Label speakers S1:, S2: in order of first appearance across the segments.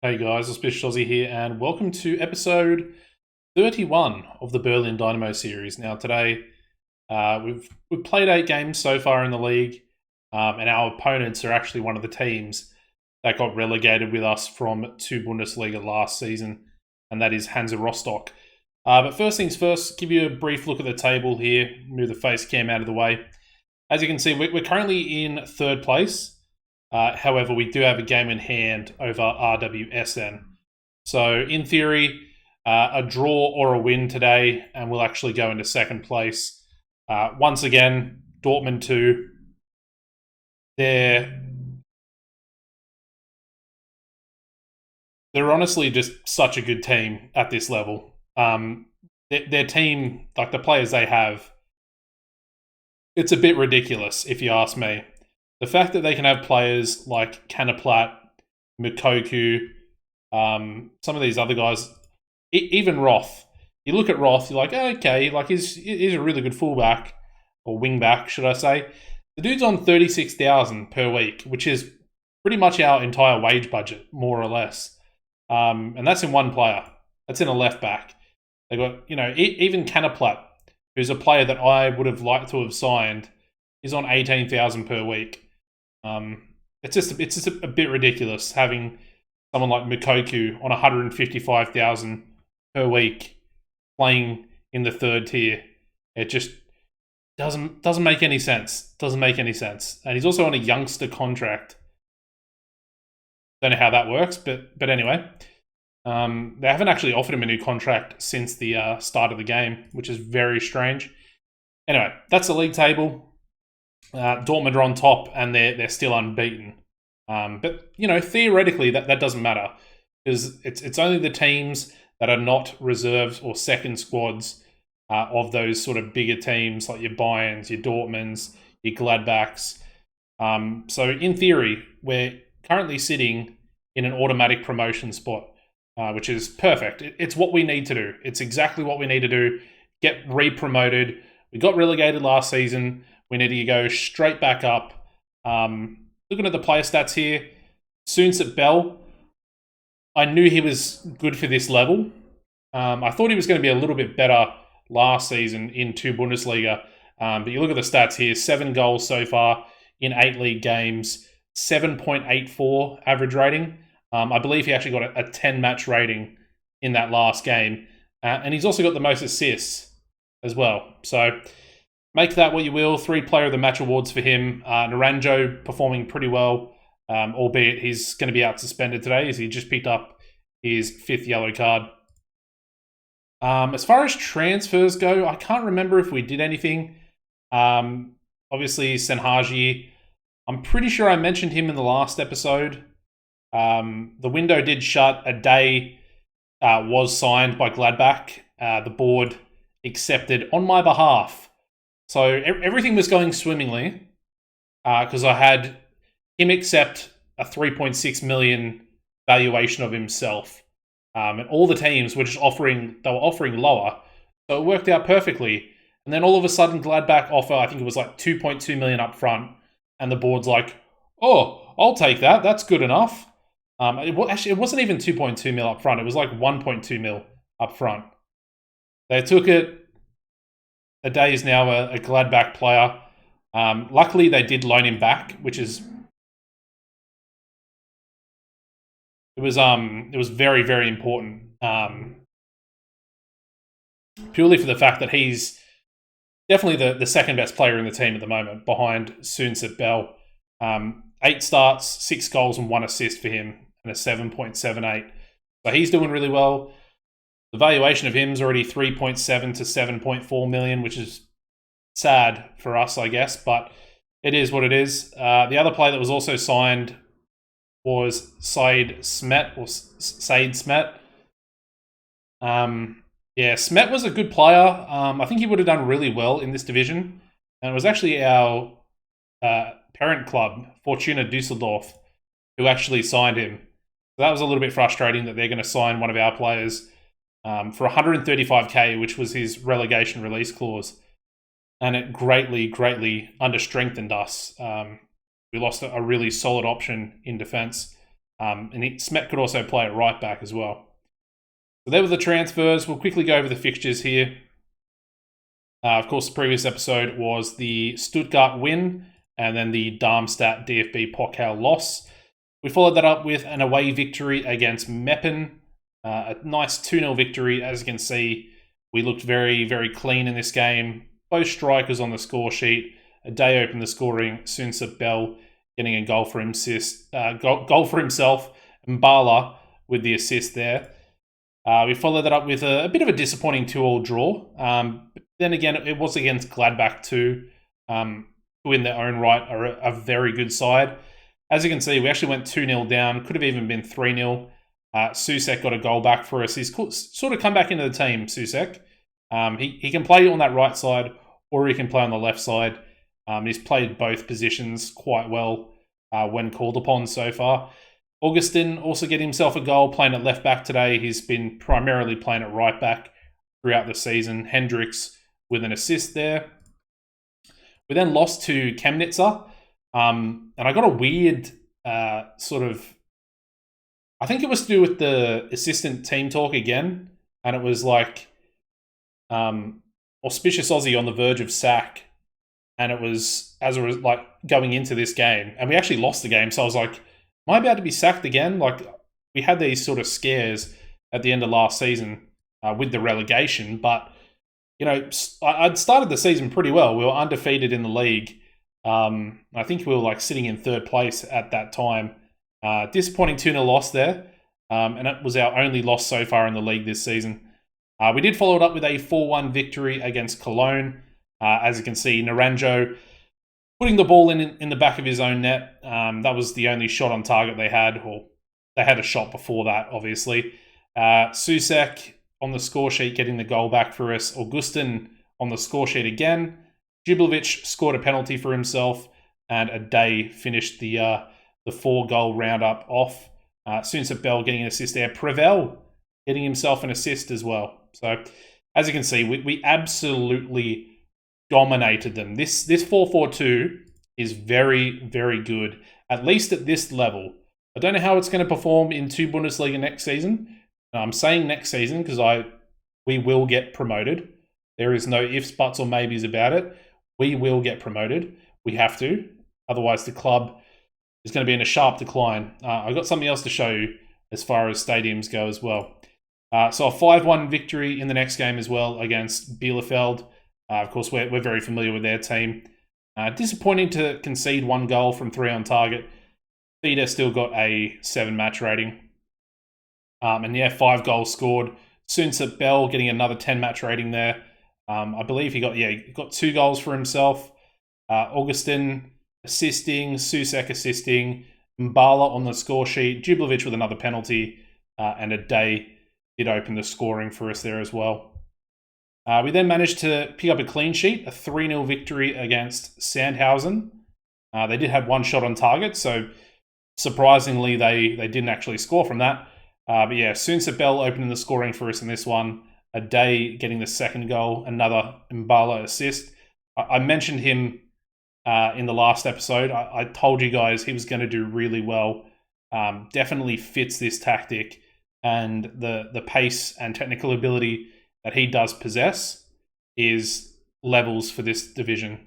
S1: Hey guys, Auspicious Aussie here, and welcome to episode 31 of the Berlin Dynamo series. Now today, we've played 8 games so far in the league, and our opponents are actually one of the teams that got relegated with us from 2 Bundesliga last season, and that is Hansa Rostock. But first things first, give you a brief look at the table here, move the face cam out of the way. As you can see, we're currently in 3rd place. However, we do have a game in hand over RWSN. So, in theory, a draw or a win today, and we'll actually go into 2nd place. Once again, Dortmund 2. They're honestly just such a good team at this level. Their team, like the players they have, it's a bit ridiculous if you ask me. The fact that they can have players like Canaplat, Mukoku, some of these other guys, even Roth. You look at Roth, you're like, oh, okay, like he's a really good fullback, or wingback, should I say. The dude's on $36,000 per week, which is pretty much our entire wage budget, more or less. And that's in one player. That's in a left back. They got, even Canaplat, who's a player that I would have liked to have signed, is on $18,000 per week. It's just a bit ridiculous having someone like Mukoku on $155,000 per week playing in the 3rd tier. It just doesn't make any sense. Doesn't make any sense. And he's also on a youngster contract. Don't know how that works, but anyway, they haven't actually offered him a new contract since the start of the game, which is very strange. Anyway, that's the league table. Dortmund are on top, and they're still unbeaten. But theoretically, that doesn't matter because it's only the teams that are not reserves or second squads of those sort of bigger teams like your Bayerns, your Dortmunds, your Gladbachs. So in theory, we're currently sitting in an automatic promotion spot, which is perfect. It's what we need to do. It's exactly what we need to do. Get re-promoted. We got relegated last season. We need to go straight back up. Looking at the player stats here, Sunset Bell, I knew he was good for this level. I thought he was going to be a little bit better last season in 2 Bundesliga. But you look at the stats here, 7 goals so far in 8 league games, 7.84 average rating. I believe he actually got a 10-match rating in that last game. And he's also got the most assists as well. So make that what you will. 3 player of the match awards for him. Naranjo performing pretty well, albeit he's going to be out suspended today as he just picked up his 5th yellow card. As far as transfers go, I can't remember if we did anything. Obviously, Senhaji, I'm pretty sure I mentioned him in the last episode. The window did shut. A day was signed by Gladbach. The board accepted on my behalf. So everything was going swimmingly because I had him accept a 3.6 million valuation of himself. And all the teams were just offering lower. So it worked out perfectly. And then all of a sudden Gladbach offer, I think it was like 2.2 million up front. And the board's like, oh, I'll take that. That's good enough. It wasn't even 2.2 mil up front. It was like 1.2 mil up front. They took it. A day is now a Gladbach player. Luckily, they did loan him back, which is it was very, very important. Purely for the fact that he's definitely the second best player in the team at the moment, behind Sunset Bell. 8 starts, 6 goals, and 1 assist for him, and a 7.78. So he's doing really well. The valuation of him is already 3.7 to 7.4 million, which is sad for us, I guess, but it is what it is. The other player that was also signed was Said Smet. Smet was a good player. I think he would have done really well in this division, and it was actually our parent club, Fortuna Düsseldorf, who actually signed him. So that was a little bit frustrating that they're going to sign one of our players for 135k, which was his relegation release clause. And it greatly, greatly under-strengthened us. We lost a really solid option in defence. And Smet could also play at right back as well. So there were the transfers. We'll quickly go over the fixtures here. Of course, the previous episode was the Stuttgart win and then the Darmstadt DFB Pokal loss. We followed that up with an away victory against Meppen. A nice 2-0 victory. As you can see, we looked very, very clean in this game. Both strikers on the score sheet. A day opened the scoring. Sunset Bell getting a goal for goal for himself. And Bala with the assist there. We followed that up with a bit of a disappointing 2-2 draw. But then again, it was against Gladbach too, who in their own right are a very good side. As you can see, we actually went 2-0 down. Could have even been 3-0. Susek got a goal back for us. He's sort of come back into the team, Susek. He can play on that right side or he can play on the left side. He's played both positions quite well when called upon so far. Augustin also getting himself a goal, playing at left back today. He's been primarily playing at right back throughout the season. Hendricks with an assist there. We then lost to Chemnitzer. And I got a weird sort of... I think it was to do with the assistant team talk again. And it was like... auspicious Aussie on the verge of sack. And it was as like going into this game. And we actually lost the game. So I was like, am I about to be sacked again? Like, we had these sort of scares at the end of last season with the relegation. But, you know, I'd started the season pretty well. We were undefeated in the league. I think we were like sitting in third place at that time. Disappointing 2-0 loss there. And it was our only loss so far in the league this season. We did follow it up with a 4-1 victory against Cologne. As you can see, Naranjo putting the ball in the back of his own net. That was the only shot on target they had, or they had a shot before that, obviously. Susek on the score sheet getting the goal back for us. Augustin on the score sheet again. Jublovic scored a penalty for himself, and a day finished the 4-goal roundup off. Sunset Bell getting an assist there. Prevel getting himself an assist as well. So, as you can see, we absolutely dominated them. This 4-4-2 is very, very good, at least at this level. I don't know how it's going to perform in 2 Bundesliga next season. I'm saying next season because we will get promoted. There is no ifs, buts, or maybes about it. We will get promoted. We have to. Otherwise, the club is going to be in a sharp decline. I've got something else to show you as far as stadiums go as well. So a 5-1 victory in the next game as well against Bielefeld. Of course, we're very familiar with their team. Disappointing to concede 1 goal from 3 on target. Theda still got a 7 match rating. And yeah, 5 goals scored. Sunset Bell getting another 10 match rating there. I believe he got 2 goals for himself. Augustin assisting, Susek assisting, Mbala on the score sheet, Jublovic with another penalty, and a day did open the scoring for us there as well. We then managed to pick up a clean sheet, a 3-0 victory against Sandhausen. They did have 1 shot on target, so surprisingly they didn't actually score from that. But yeah, Sunset Bell opening the scoring for us in this one. A day getting the 2nd goal, another Mbala assist. I mentioned him in the last episode. I told you guys he was going to do really well. Definitely fits this tactic, and the pace and technical ability that he does possess is levels for this division.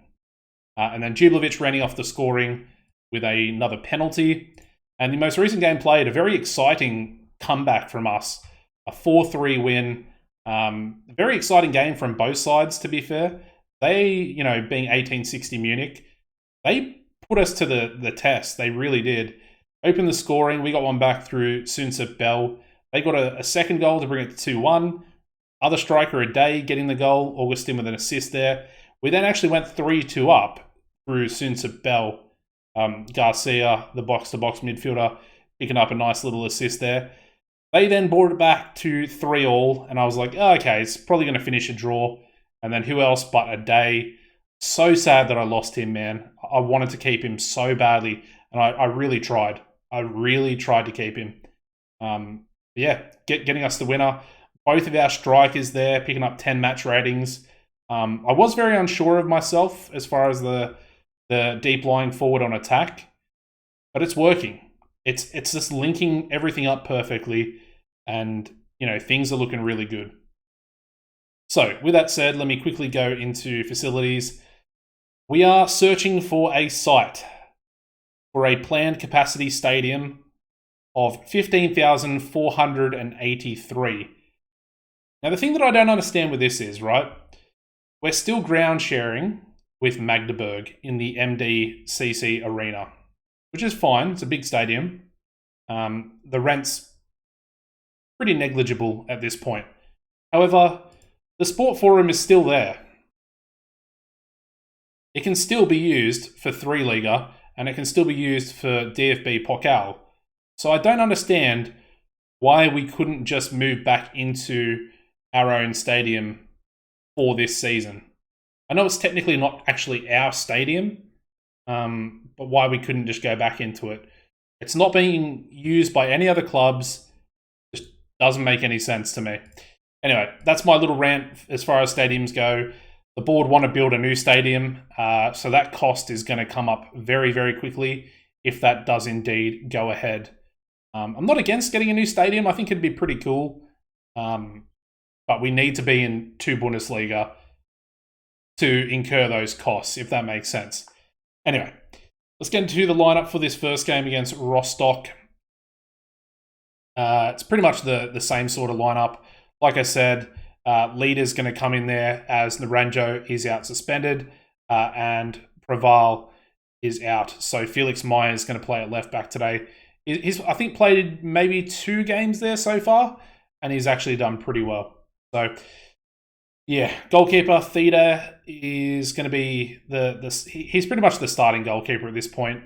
S1: And then Jublovic running off the scoring with another penalty. And the most recent game played, a very exciting comeback from us. A 4-3 win. Very exciting game from both sides, to be fair. They, being 1860 Munich, they put us to the test. They really did. Opened the scoring. We got 1 back through Sunset Bell. They got a 2nd goal to bring it to 2-1. Other striker a day getting the goal. Augustin with an assist there. We then actually went 3-2 up through Sunset Bell. Garcia, the box-to-box midfielder, picking up a nice little assist there. They then brought it back to 3-3, and I was like, okay, it's probably going to finish a draw. And then who else but a day? So sad that I lost him, man. I wanted to keep him so badly, and I really tried. I really tried to keep him. Getting us the winner. Both of our strikers there, picking up 10 match ratings. I was very unsure of myself as far as the deep lying forward on attack, but it's working. It's just linking everything up perfectly, and things are looking really good. So with that said, let me quickly go into facilities. We are searching for a site for a planned capacity stadium of 15,483. Now, the thing that I don't understand with this is, right, we're still ground sharing with Magdeburg in the MDCC Arena, which is fine. It's a big stadium. The rent's pretty negligible at this point. However, the Sport Forum is still there. It can still be used for 3 Liga, and it can still be used for DFB Pokal. So I don't understand why we couldn't just move back into our own stadium for this season. I know it's technically not actually our stadium, but why we couldn't just go back into it. It's not being used by any other clubs. Just doesn't make any sense to me. Anyway, that's my little rant as far as stadiums go. The board want to build a new stadium, so that cost is going to come up very, very quickly if that does indeed go ahead. I'm not against getting a new stadium. I think it'd be pretty cool. But we need to be in 2 Bundesliga to incur those costs, if that makes sense. Anyway, let's get into the lineup for this first game against Rostock. It's pretty much the same sort of lineup. Like I said, Leader's going to come in there as Naranjo is out suspended, and Preval is out. So Felix Meyer is going to play at left back today. He's, I think, played maybe 2 games there so far, and he's actually done pretty well. So, yeah, goalkeeper Theta is going to be he's pretty much the starting goalkeeper at this point.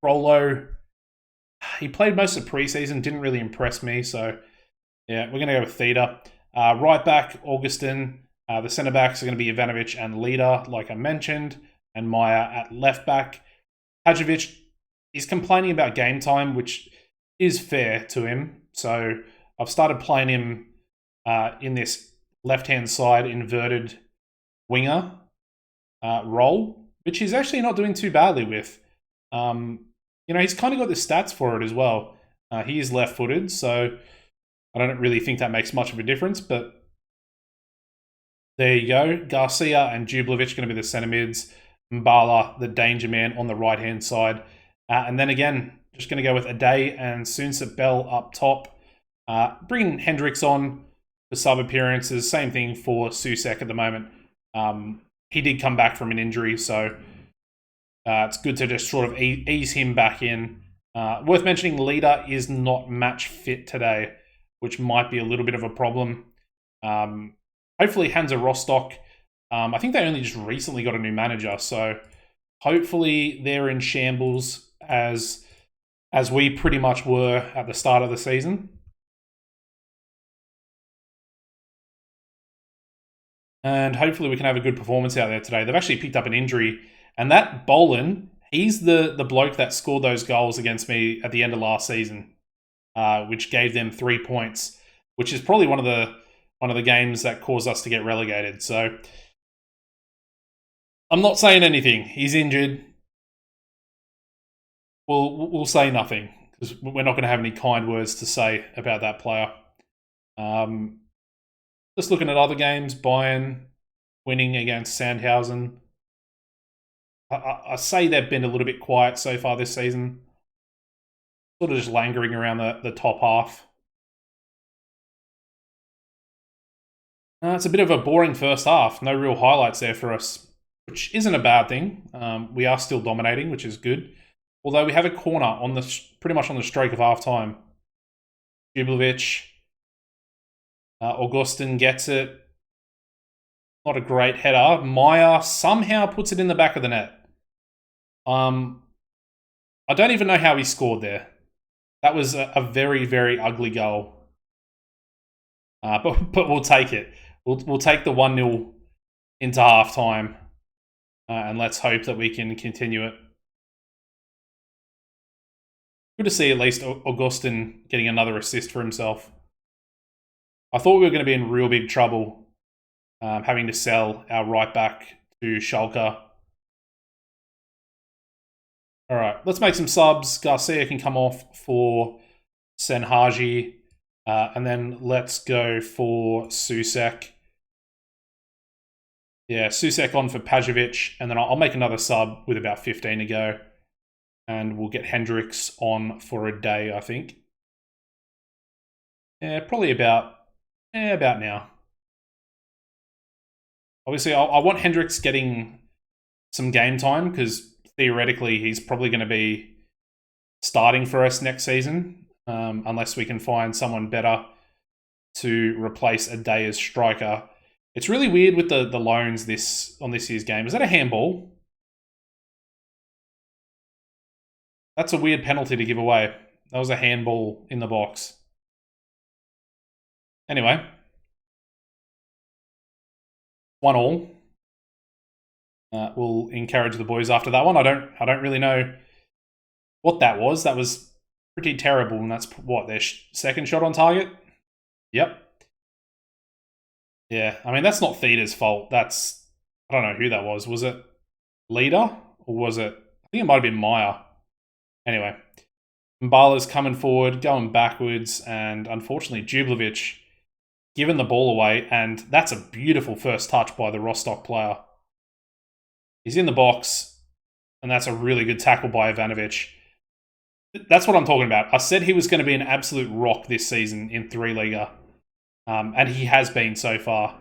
S1: Frollo, he played most of preseason, didn't really impress me. So, yeah, we're going to go with Theta. Right back, Augustin. The centre backs are going to be Ivanovic and Leader, like I mentioned, and Meyer at left back. Hadjovic is complaining about game time, which is fair to him. So I've started playing him in this left-hand side inverted winger role, which he's actually not doing too badly with. He's kind of got the stats for it as well. He is left-footed, so I don't really think that makes much of a difference, but there you go. Garcia and Jublovic going to be the centre mids. Mbala, the danger man, on the right-hand side. And then again, just going to go with Ade and Sunset Bell up top. Bringing Hendricks on for sub-appearances. Same thing for Susek at the moment. He did come back from an injury, so it's good to just sort of ease him back in. Worth mentioning, Leader is not match fit today, which might be a little bit of a problem. Hopefully, Hansa Rostock, I think they only just recently got a new manager, so hopefully they're in shambles as we pretty much were at the start of the season. And hopefully we can have a good performance out there today. They've actually picked up an injury, and that Bolin, he's the bloke that scored those goals against me at the end of last season, which gave them 3 points, which is probably one of the games that caused us to get relegated. So I'm not saying anything. He's injured. We'll say nothing because we're not going to have any kind words to say about that player. Just looking at other games, Bayern winning against Sandhausen. I say they've been a little bit quiet so far this season. Sort of just lingering around the top half. It's a bit of a boring first half. No real highlights there for us, which isn't a bad thing. We are still dominating, which is good. Although we have a corner on pretty much on the stroke of half time. Jublovic. Augustin gets it. Not a great header. Meyer somehow puts it in the back of the net. I don't even know how he scored there. That was a very, very ugly goal. But we'll take it. We'll take the 1-0 into half-time. And let's hope that we can continue it. Good to see at least Augustin getting another assist for himself. I thought we were going to be in real big trouble having to sell our right back to Schalke. All right, let's make some subs. Garcia can come off for Senhaji. And then let's go for Susek. Yeah, Susek on for Pajovic. And then I'll make another sub with about 15 to go. And we'll get Hendricks on for a day, I think. Yeah, probably about now. Obviously, I want Hendricks getting some game time because theoretically he's probably going to be starting for us next season, unless we can find someone better to replace a day as striker. It's really weird with the loans on this year's game. Is that a handball? That's a weird penalty to give away. That was a handball in the box. Anyway. 1-1. We'll encourage the boys after that one. I don't really know what that was. That was pretty terrible, and that's what, their second shot on target? Yep. Yeah, I mean, that's not Theda's fault. That's, I don't know who that was. Was it Leader? Or was it, I think it might have been Meyer. Anyway, Mbala's coming forward, going backwards, and unfortunately, Jublovic giving the ball away, and that's a beautiful first touch by the Rostock player. He's in the box, and that's a really good tackle by Ivanovic. That's what I'm talking about. I said he was going to be an absolute rock this season in 3-Liga, and he has been so far.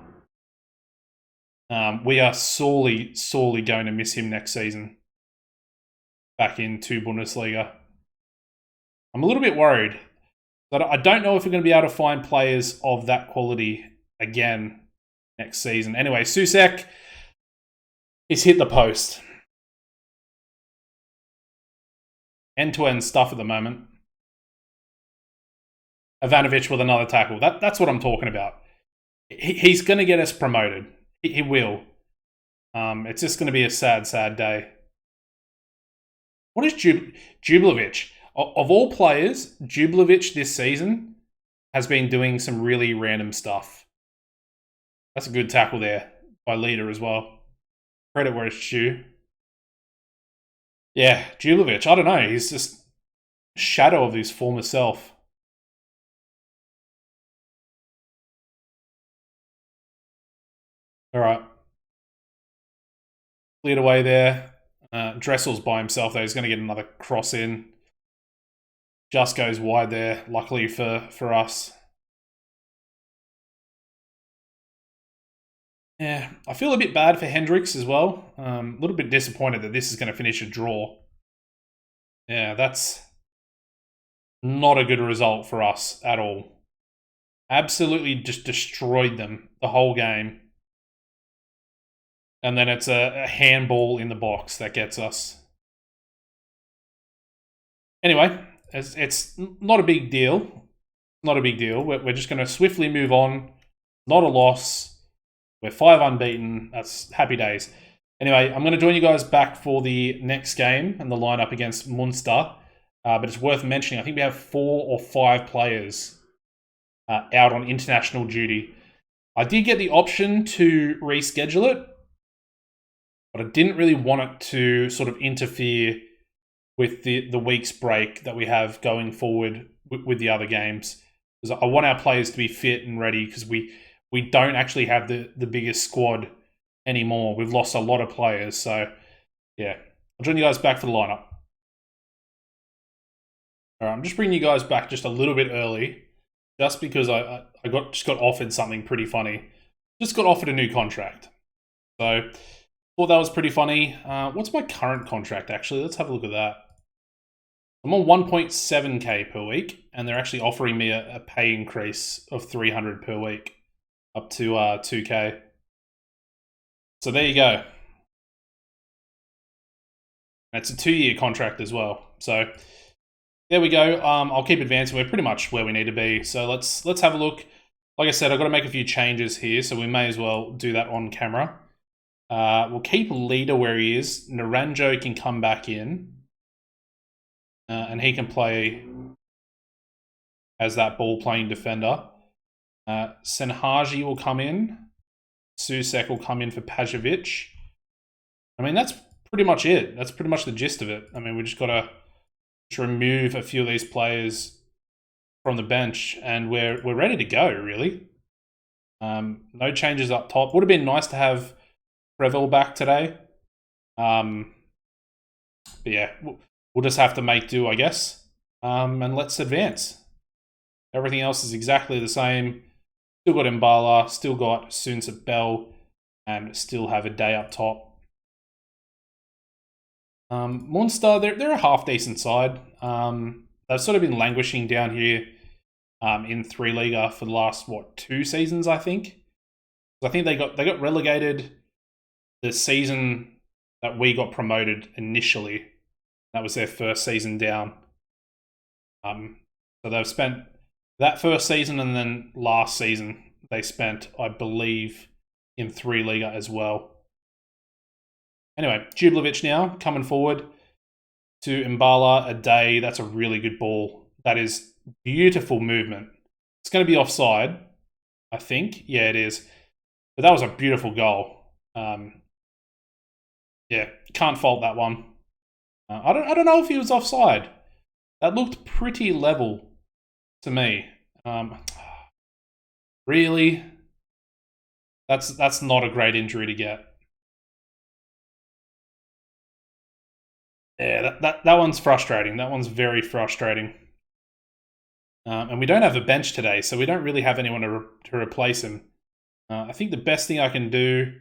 S1: We are sorely going to miss him next season back into Bundesliga. I'm a little bit worried. But I don't know if we're going to be able to find players of that quality again next season. Anyway, Susek is hit the post. End-to-end stuff at the moment. Ivanovic with another tackle. That's what I'm talking about. He's going to get us promoted. He will. It's just going to be a sad day. What is Jublovic? Of all players, Jublovic this season has been doing some really random stuff. That's a good tackle there by Leader as well. Credit where it's due. Yeah, Jublovic, I don't know. He's just a shadow of his former self. All right. Cleared away there. Dressel's by himself, though. He's going to get another cross in. Just goes wide there, luckily for us. Yeah, I feel a bit bad for Hendricks as well. A little bit disappointed that this is going to finish a draw. Yeah, that's not a good result for us at all. Absolutely just destroyed them the whole game. And then it's a handball in the box that gets us. Anyway, it's not a big deal. Not a big deal. We're just going to swiftly move on. Not a loss. We're 5 unbeaten. That's happy days. Anyway, I'm going to join you guys back for the next game and the lineup against Munster. But it's worth mentioning, I think we have 4 or 5 players out on international duty. I did get the option to reschedule it, but I didn't really want it to sort of interfere with the week's break that we have going forward with the other games. Because I want our players to be fit and ready, because we don't actually have the biggest squad anymore. We've lost a lot of players. So, yeah. I'll join you guys back for the lineup. All right, I'm just bringing you guys back just a little bit early, just because I got offered something pretty funny. Just got offered a new contract. So, thought that was pretty funny. What's my current contract, actually? Let's have a look at that. I'm on 1.7k per week, and they're actually offering me a pay increase of 300 per week, up to 2k. So there you go. It's a 2-year contract as well. So there we go. I'll keep advancing. We're pretty much where we need to be. So let's have a look. Like I said, I've got to make a few changes here, so we may as well do that on camera. We'll keep Leader where he is. Naranjo can come back in. And he can play as that ball-playing defender. Senhaji will come in. Susek will come in for Pajovic. I mean, that's pretty much it. That's pretty much the gist of it. I mean, we just got to remove a few of these players from the bench, and we're ready to go. Really, no changes up top. Would have been nice to have Revel back today. But yeah, we'll just have to make do, I guess. And let's advance. Everything else is exactly the same. Still got Mbala, still got Soonsup Bell, and still have a day up top. Munster, they're a half decent side. They've sort of been languishing down here in 3 Liga for the last 2 seasons, I think. I think they got relegated the season that we got promoted initially. That was their first season down. So they've spent that first season, and then last season they spent, I believe, in 3 Liga as well. Anyway, Jublovic now coming forward to Mbala, a day. That's a really good ball. That is beautiful movement. It's going to be offside, I think. Yeah, it is. But that was a beautiful goal. Yeah, can't fault that one. I don't know if he was offside. That looked pretty level to me. Really? That's not a great injury to get. Yeah, that one's frustrating. That one's very frustrating. And we don't have a bench today, so we don't really have anyone to replace him. I think the best thing I can do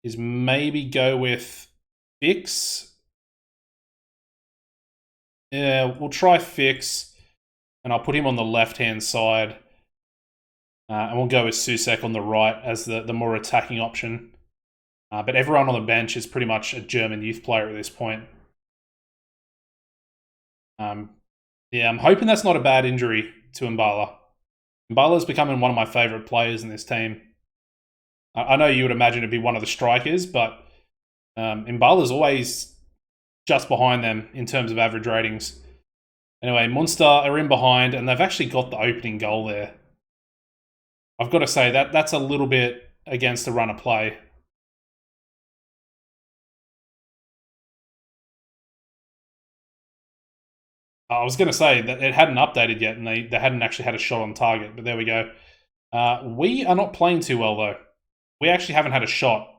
S1: is maybe go with Fix. Yeah, we'll try Fix, and I'll put him on the left-hand side. And we'll go with Susek on the right as the more attacking option. But everyone on the bench is pretty much a German youth player at this point. Yeah, I'm hoping that's not a bad injury to Mbala. Mbala's becoming one of my favourite players in this team. I know you would imagine it'd be one of the strikers, but Mbala's always just behind them in terms of average ratings. Anyway, Munster are in behind, and they've actually got the opening goal there. I've got to say, that's a little bit against the run of play. I was going to say that it hadn't updated yet, and they hadn't actually had a shot on target, but there we go. We are not playing too well, though. We actually haven't had a shot.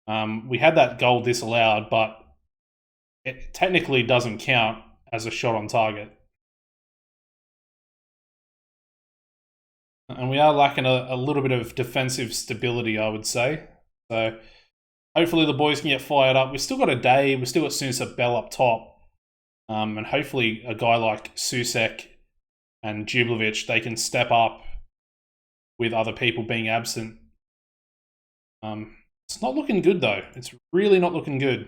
S1: We had that goal disallowed, but it technically doesn't count as a shot on target. And we are lacking a little bit of defensive stability, I would say. So hopefully the boys can get fired up. We've still got a day. We've still got Soonsup Bell up top. And hopefully a guy like Susek and Jublovic, they can step up with other people being absent. It's not looking good, though. It's really not looking good.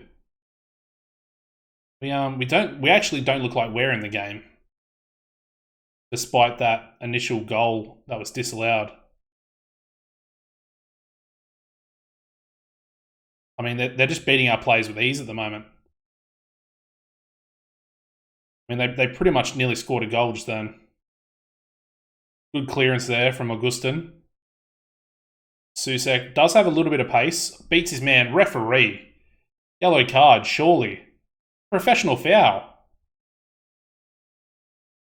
S1: We actually don't look like we're in the game, despite that initial goal that was disallowed. I mean, they're just beating our players with ease at the moment. I mean, they pretty much nearly scored a goal just then. Good clearance there from Augustin. Susek does have a little bit of pace. Beats his man. Referee. Yellow card, surely. Professional foul.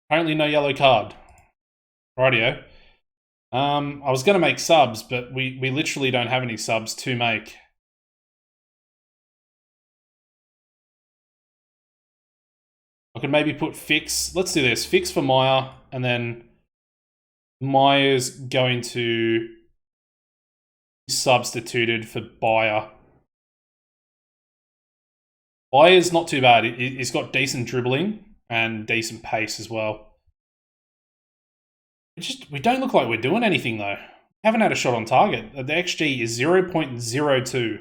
S1: Apparently no yellow card. Rightio. I was going to make subs, but we literally don't have any subs to make. I could maybe put Fix. Let's do this. Fix for Meyer, and then Meyer's going to be substituted for Bayer. Bayer's not too bad. He's got decent dribbling and decent pace as well. We don't look like we're doing anything, though. We haven't had a shot on target. The XG is 0.02.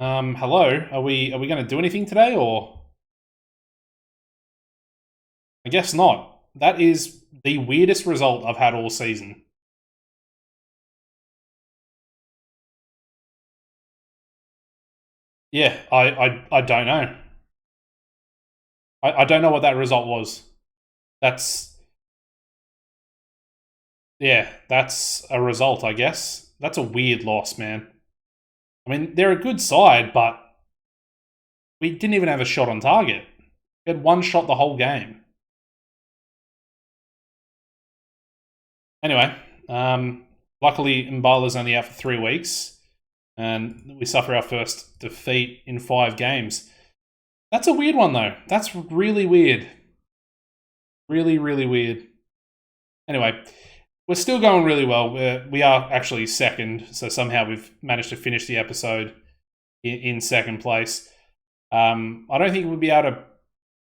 S1: Hello? Are we going to do anything today, or? I guess not. That is the weirdest result I've had all season. Yeah, I don't know. I don't know what that result was. That's a result, I guess. that's a weird loss, man. I mean, they're a good side, but we didn't even have a shot on target. We had one shot the whole game. Anyway, luckily Mbala's only out for 3 weeks, and we suffer our first defeat in 5 games. That's a weird one, though. That's really weird. Really, really weird. Anyway, we're still going really well. We are actually second, so somehow we've managed to finish the episode in second place. I don't think we'll be able to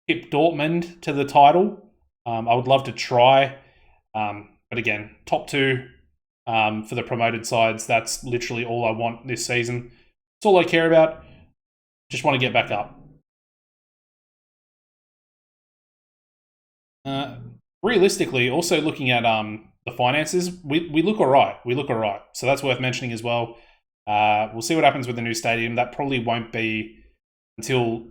S1: tip Dortmund to the title. I would love to try. But again, top 2 for the promoted sides. That's literally all I want this season. It's all I care about. Just want to get back up. Realistically, also looking at the finances, we look all right. We look all right. So that's worth mentioning as well. We'll see what happens with the new stadium. That probably won't be until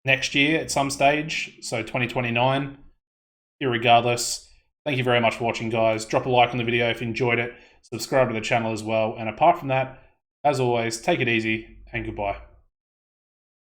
S1: next year at some stage. So 2029. Irregardless, thank you very much for watching, guys. Drop a like on the video if you enjoyed it. Subscribe to the channel as well. And apart from that, as always, take it easy and goodbye.